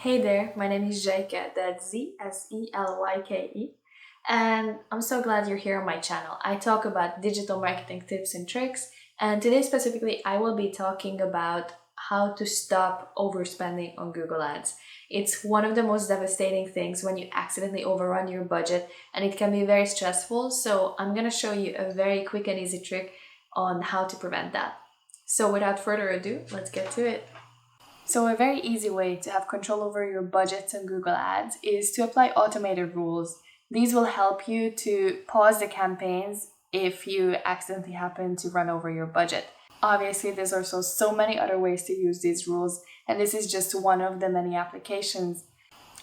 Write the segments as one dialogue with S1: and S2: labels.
S1: Hey there, my name is Zselyke, that's Zselyke, and I'm so glad you're here on my channel. I talk about digital marketing tips and tricks, and today specifically I will be talking about how to stop overspending on Google Ads. It's one of the most devastating things when you accidentally overrun your budget, and it can be very stressful, so I'm gonna show you a very quick and easy trick on how to prevent that. So without further ado, let's get to it. So a very easy way to have control over your budgets on Google Ads is to apply automated rules. These will help you to pause the campaigns if you accidentally happen to run over your budget. Obviously, there's also so many other ways to use these rules, and this is just one of the many applications.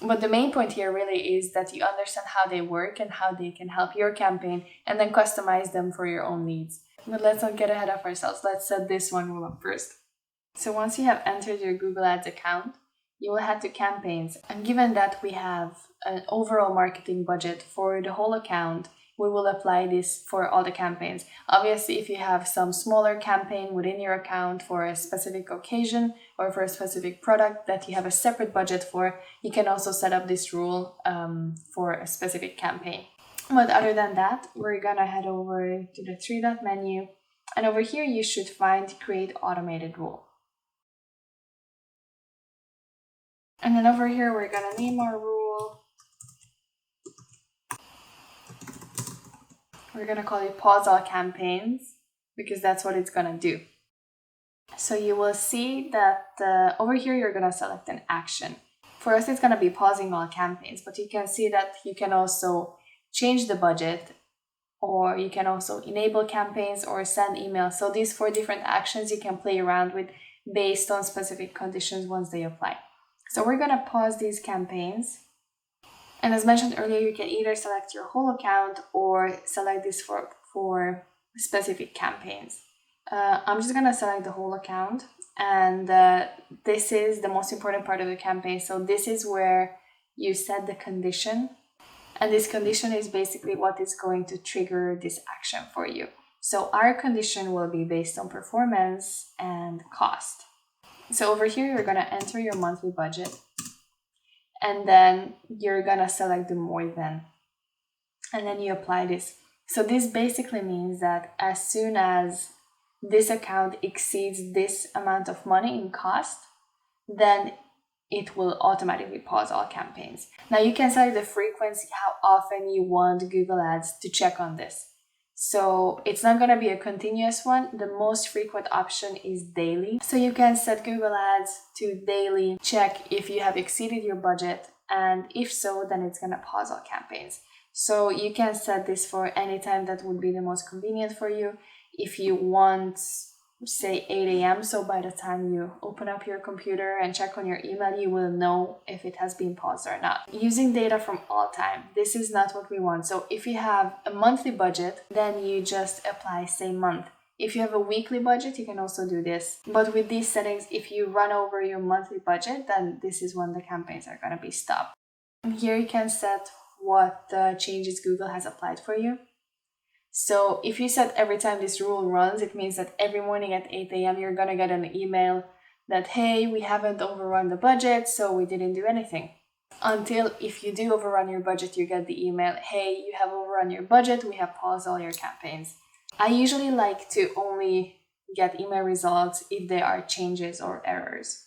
S1: But the main point here really is that you understand how they work and how they can help your campaign, and then customize them for your own needs. But let's not get ahead of ourselves. Let's set this one rule up first. So once you have entered your Google Ads account, you will head to campaigns. And given that we have an overall marketing budget for the whole account, we will apply this for all the campaigns. Obviously, if you have some smaller campaign within your account for a specific occasion or for a specific product that you have a separate budget for, you can also set up this rule for a specific campaign. But other than that, we're gonna head over to the three-dot menu. And over here, you should find Create Automated Rule. And then over here, we're gonna name our rule. We're gonna call it Pause All Campaigns because that's what it's gonna do. So you will see that over here, you're gonna select an action. For us, it's gonna be pausing all campaigns, but you can see that you can also change the budget, or you can also enable campaigns or send emails. So these 4 different actions you can play around with based on specific conditions once they apply. So we're gonna pause these campaigns. And as mentioned earlier, you can either select your whole account or select this for specific campaigns. I'm just gonna select the whole account, and this is the most important part of the campaign. So this is where you set the condition, and this condition is basically what is going to trigger this action for you. So our condition will be based on performance and cost. So over here, you're gonna enter your monthly budget, and then you're gonna select the more than, and then you apply this. So this basically means that as soon as this account exceeds this amount of money in cost, then it will automatically pause all campaigns. Now you can select the frequency, how often you want Google Ads to check on this. So it's not gonna be a continuous one. The most frequent option is daily. So you can set Google Ads to daily, check if you have exceeded your budget, and if so, then it's gonna pause all campaigns. So you can set this for any time that would be the most convenient for you. If you want, say 8 a.m. so by the time you open up your computer and check on your email, you will know if it has been paused or not. Using data from all time, this is not what we want. So if you have a monthly budget, then you just apply say month. If you have a weekly budget, you can also do this. But with these settings, if you run over your monthly budget, then this is when the campaigns are gonna be stopped. And here you can set what changes Google has applied for you. So if you set every time this rule runs, it means that every morning at 8 a.m. you're gonna get an email that, hey, we haven't overrun the budget, so we didn't do anything. Until if you do overrun your budget, you get the email, hey, you have overrun your budget, we have paused all your campaigns. I usually like to only get email results if there are changes or errors.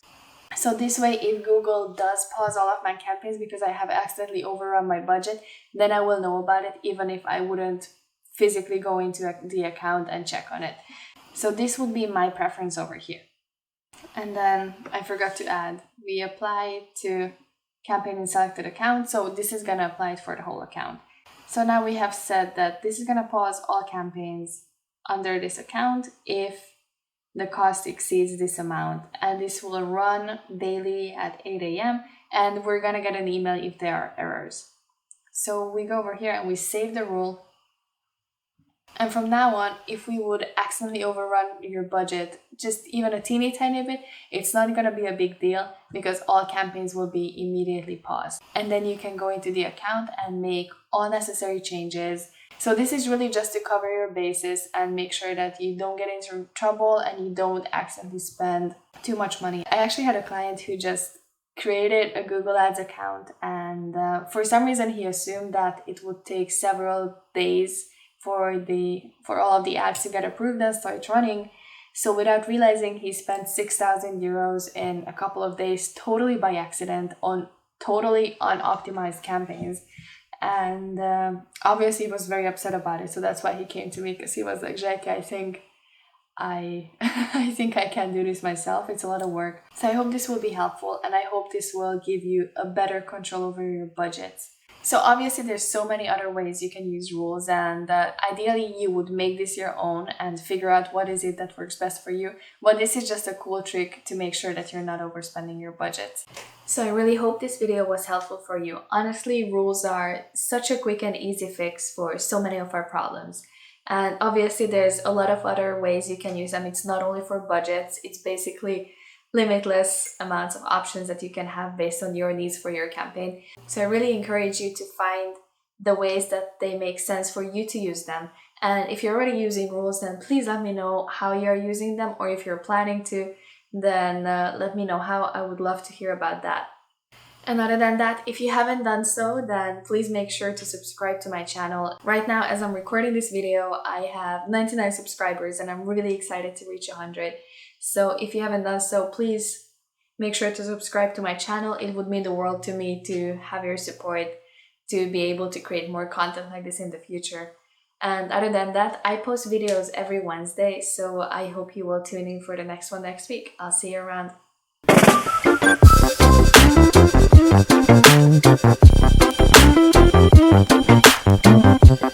S1: So this way, if Google does pause all of my campaigns because I have accidentally overrun my budget, then I will know about it even if I wouldn't physically go into the account and check on it. So this would be my preference over here. And then I forgot to add, we apply to campaign in selected account. So this is gonna apply it for the whole account. So now we have said that this is gonna pause all campaigns under this account if the cost exceeds this amount. And this will run daily at 8 a.m. and we're gonna get an email if there are errors. So we go over here and we save the rule. And from now on, if we would accidentally overrun your budget, just even a teeny tiny bit, it's not gonna be a big deal because all campaigns will be immediately paused. And then you can go into the account and make all necessary changes. So this is really just to cover your bases and make sure that you don't get into trouble and you don't accidentally spend too much money. I actually had a client who just created a Google Ads account, and for some reason he assumed that it would take several days for all of the ads to get approved and start running. So without realizing, he spent 6,000 euros in a couple of days, totally by accident, on totally unoptimized campaigns. And obviously he was very upset about it. So that's why he came to me, because he was like, Zselyke, I think I can do this myself. It's a lot of work. So I hope this will be helpful, and I hope this will give you a better control over your budgets. So obviously there's so many other ways you can use rules, and ideally you would make this your own and figure out what is it that works best for you. But this is just a cool trick to make sure that you're not overspending your budget. So I really hope this video was helpful for you. Honestly, rules are such a quick and easy fix for so many of our problems. And obviously there's a lot of other ways you can use them. It's not only for budgets, it's basically limitless amounts of options that you can have based on your needs for your campaign. So I really encourage you to find the ways that they make sense for you to use them. And if you're already using rules, then please let me know how you're using them, or if you're planning to, then let me know how. I would love to hear about that. And other than that, if you haven't done so, then please make sure to subscribe to my channel. Right now, as I'm recording this video, I have 99 subscribers and I'm really excited to reach 100. So if you haven't done so, please make sure to subscribe to my channel. It would mean the world to me to have your support to be able to create more content like this in the future. And other than that, I post videos every Wednesday, so I hope you will tune in for the next one next week. I'll see you around. Thank you.